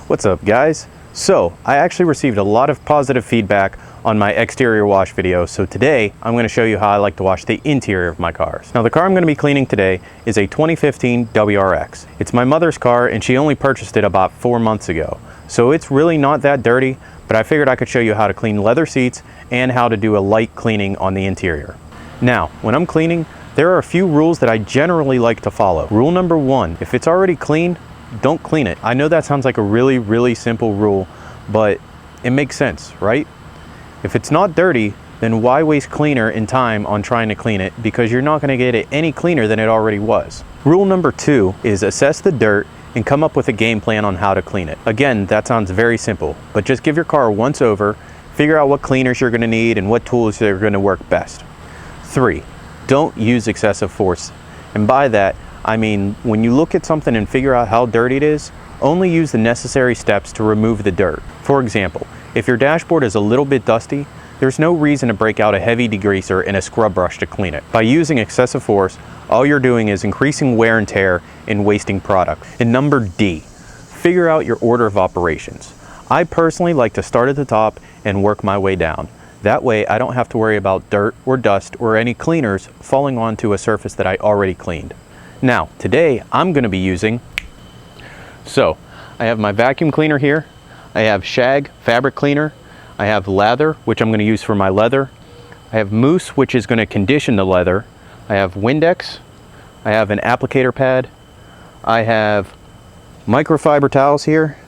What's up, guys? So I actually received a lot of positive feedback on my exterior wash video, so today I'm going to show you how I like to wash the interior of my cars. Now the car I'm going to be cleaning today is a 2015 WRX. It's my mother's car and she only purchased it about 4 months ago, so it's really not that dirty, but I figured I could show you how to clean leather seats and how to do a light cleaning on the interior. Now when I'm cleaning, there are a few rules that I generally like to follow. Rule number 1, if it's already clean, don't clean it. I know that sounds like a really simple rule, but it makes sense, right? If it's not dirty, then why waste cleaner and time on trying to clean it, because you're not going to get it any cleaner than it already was. Rule number 2 is assess the dirt and come up with a game plan on how to clean it. Again, that sounds very simple, but just give your car a once over, figure out what cleaners you're going to need and what tools are going to work best. 3, don't use excessive force. And by that, I mean, when you look at something and figure out how dirty it is, only use the necessary steps to remove the dirt. For example, if your dashboard is a little bit dusty, there's no reason to break out a heavy degreaser and a scrub brush to clean it. By using excessive force, all you're doing is increasing wear and tear and wasting product. And number D, figure out your order of operations. I personally like to start at the top and work my way down. That way I don't have to worry about dirt or dust or any cleaners falling onto a surface that I already cleaned. Now, today I'm going to be using, I have my vacuum cleaner here, I have Shag fabric cleaner, I have lather, which I'm going to use for my leather, I have mousse, which is going to condition the leather, I have Windex, I have an applicator pad, I have microfiber towels here,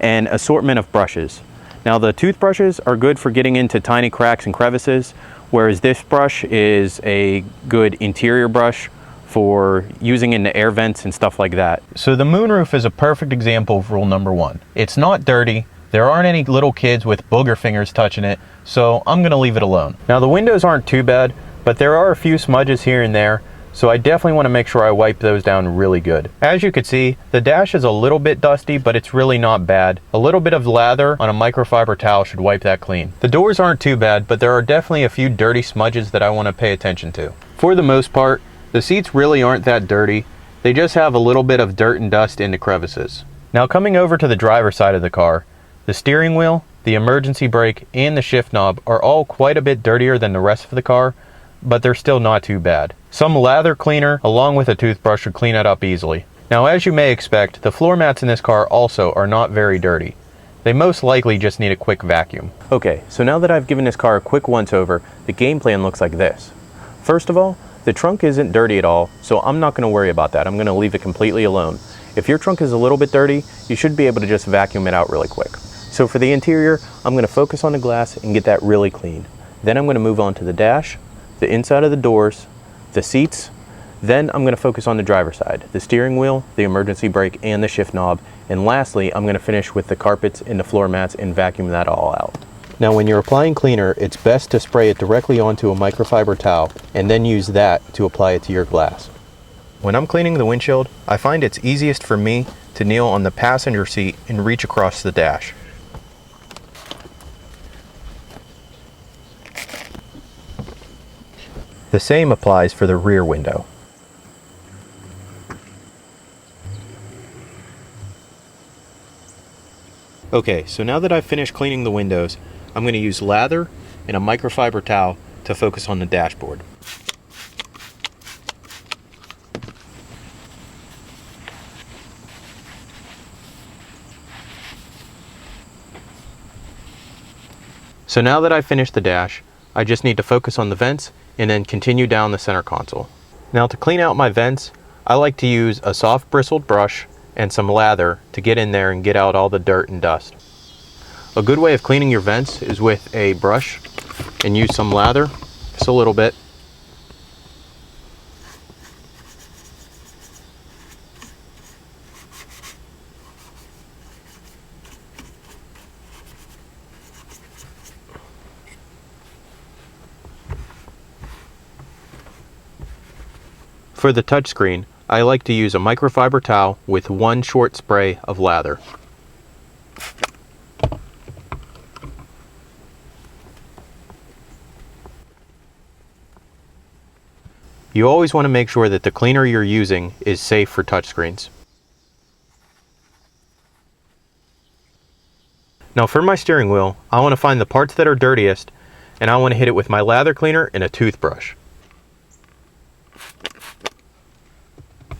and assortment of brushes. Now the toothbrushes are good for getting into tiny cracks and crevices, whereas this brush is a good interior brush for using in the air vents and stuff like that. So the moonroof is a perfect example of rule number 1. It's not dirty, there aren't any little kids with booger fingers touching it, so I'm gonna leave it alone. Now the windows aren't too bad, but there are a few smudges here and there, so I definitely want to make sure I wipe those down really good. As you can see, the dash is a little bit dusty, but it's really not bad. A little bit of lather on a microfiber towel should wipe that clean. The doors aren't too bad, but there are definitely a few dirty smudges that I want to pay attention to. For the most part, the seats really aren't that dirty. They just have a little bit of dirt and dust in the crevices. Now coming over to the driver's side of the car, the steering wheel, the emergency brake, and the shift knob are all quite a bit dirtier than the rest of the car, but they're still not too bad. Some lather cleaner along with a toothbrush should clean it up easily. Now as you may expect, the floor mats in this car also are not very dirty. They most likely just need a quick vacuum. Okay, so now that I've given this car a quick once over, the game plan looks like this. First of all, the trunk isn't dirty at all, so I'm not going to worry about that. I'm going to leave it completely alone. If your trunk is a little bit dirty, you should be able to just vacuum it out really quick. So for the interior, I'm going to focus on the glass and get that really clean. Then I'm going to move on to the dash, the inside of the doors, the seats. Then I'm going to focus on the driver's side, the steering wheel, the emergency brake, and the shift knob. And lastly, I'm going to finish with the carpets and the floor mats and vacuum that all out. Now when you're applying cleaner, it's best to spray it directly onto a microfiber towel and then use that to apply it to your glass. When I'm cleaning the windshield, I find it's easiest for me to kneel on the passenger seat and reach across the dash. The same applies for the rear window. Okay, so now that I've finished cleaning the windows, I'm going to use lather and a microfiber towel to focus on the dashboard. So now that I've finished the dash, I just need to focus on the vents and then continue down the center console. Now to clean out my vents, I like to use a soft bristled brush and some lather to get in there and get out all the dirt and dust. A good way of cleaning your vents is with a brush and use some lather, just a little bit. For the touchscreen, I like to use a microfiber towel with one short spray of lather. You always want to make sure that the cleaner you're using is safe for touchscreens. Now for my steering wheel, I want to find the parts that are dirtiest, and I want to hit it with my lather cleaner and a toothbrush.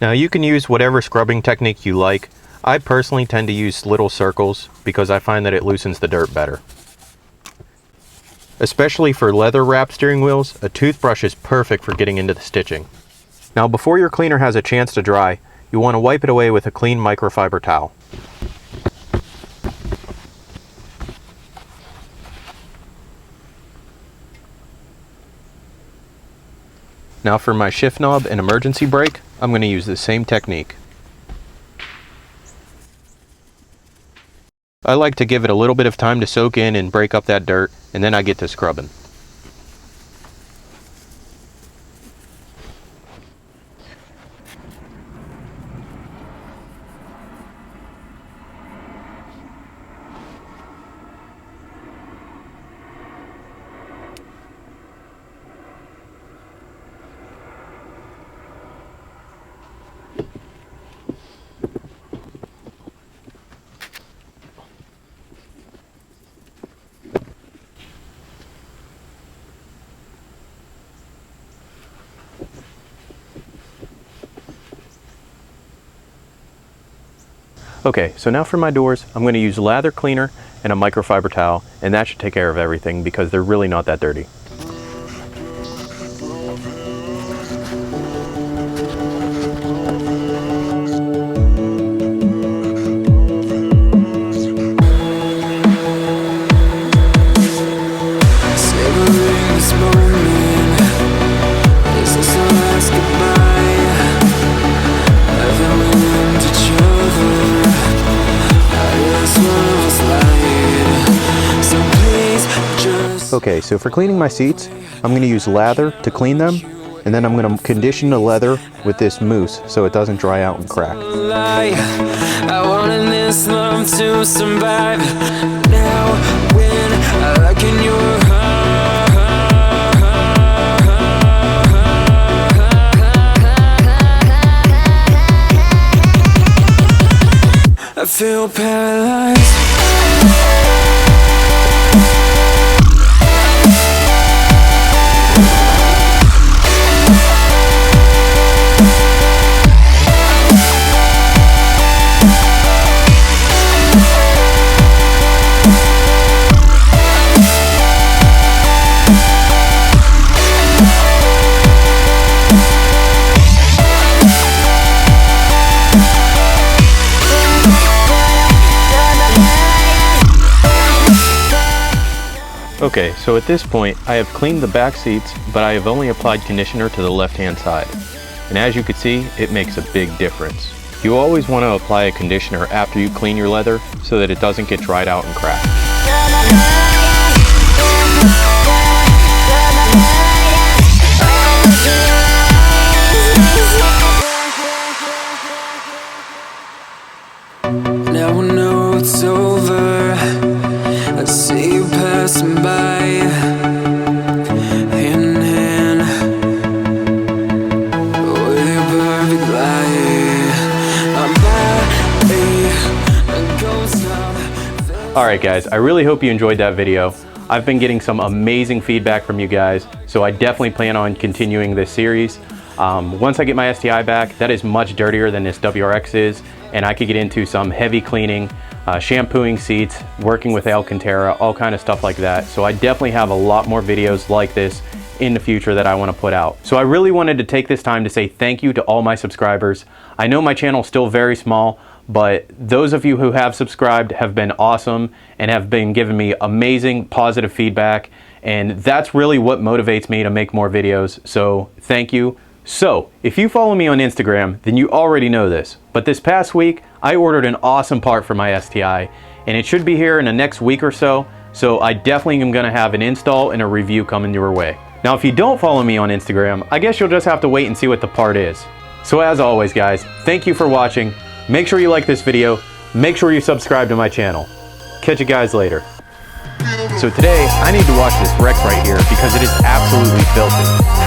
Now you can use whatever scrubbing technique you like. I personally tend to use little circles because I find that it loosens the dirt better. Especially for leather wrapped steering wheels, a toothbrush is perfect for getting into the stitching. Now before your cleaner has a chance to dry, you want to wipe it away with a clean microfiber towel. Now for my shift knob and emergency brake, I'm going to use the same technique. I like to give it a little bit of time to soak in and break up that dirt, and then I get to scrubbing. Okay, so now for my doors, I'm going to use lather cleaner and a microfiber towel, and that should take care of everything because they're really not that dirty. Okay, so for cleaning my seats, I'm going to use lather to clean them, and then I'm going to condition the leather with this mousse so it doesn't dry out and crack. I wanted this love to survive. Now when I look in your heart, I feel paralyzed. Okay, so at this point, I have cleaned the back seats, but I have only applied conditioner to the left-hand side. And as you can see, it makes a big difference. You always want to apply a conditioner after you clean your leather so that it doesn't get dried out and cracked. Now I know it's over. I see you passing by, hand in hand, with your perfect light. Alright guys, I really hope you enjoyed that video. I've been getting some amazing feedback from you guys, so I definitely plan on continuing this series. Once I get my STI back, that is much dirtier than this WRX is, and I could get into some heavy cleaning, shampooing seats, working with Alcantara, all kind of stuff like that. So I definitely have a lot more videos like this in the future that I want to put out. So I really wanted to take this time to say thank you to all my subscribers. I know my channel is still very small, but those of you who have subscribed have been awesome and have been giving me amazing positive feedback, and that's really what motivates me to make more videos. So thank you. So if you follow me on Instagram, then you already know this, but this past week I ordered an awesome part for my STI, and it should be here in the next week or so. So I definitely am going to have an install and a review coming your way. Now if you don't follow me on Instagram, I guess you'll just have to wait and see what the part is. So as always guys, thank you for watching. Make sure you like this video, make sure you subscribe to my channel. Catch you guys later. So today, I need to wash this wreck right here because it is absolutely filthy.